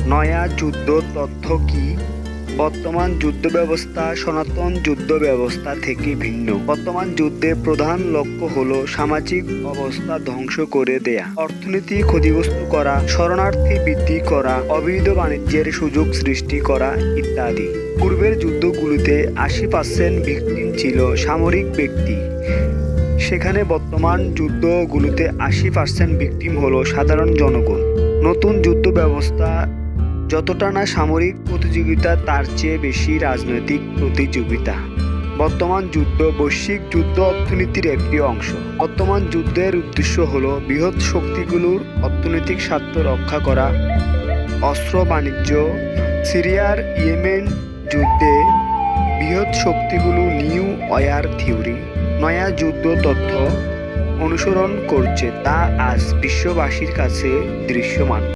নয়া যুদ্ধ তথ্য কি? বর্তমান যুদ্ধ ব্যবস্থা সনাতন যুদ্ধ ব্যবস্থা থেকে ভিন্ন। বর্তমান যুদ্ধের প্রধান লক্ষ্য হলো সামাজিক অবস্থা ধ্বংস করে দেয়া, অর্থনীতি ক্ষতিগ্রস্ত করা, শরণার্থী বৃদ্ধি করা, অবৈধ বাণিজ্যের সুযোগ সৃষ্টি করা ইত্যাদি। পূর্বের যুদ্ধগুলোতে 80% ভিকটিম ছিল সামরিক ব্যক্তি, সেখানে বর্তমান যুদ্ধগুলোতে 80% ভিকটিম হলো সাধারণ জনগণ। নতুন যুদ্ধ ব্যবস্থা যতটা না সামরিক প্রতিযোগিতা, তার চেয়ে বেশি রাজনৈতিক প্রতিযোগিতা। বর্তমান যুদ্ধ বৈশ্বিক যুদ্ধ অর্থনীতির একটি অংশ। বর্তমান যুদ্ধের উদ্দেশ্য হল বৃহৎ শক্তিগুলোর অর্থনৈতিক স্বার্থ রক্ষা করা। অস্ত্র বাণিজ্য। সিরিয়ার ইয়েমেন যুদ্ধে বৃহৎ শক্তিগুলো নিউ ওয়ার থিওরি, নয়া যুদ্ধ তথ্য অনুসরণ করছে, তা আজ বিশ্ববাসীর কাছে দৃশ্যমান।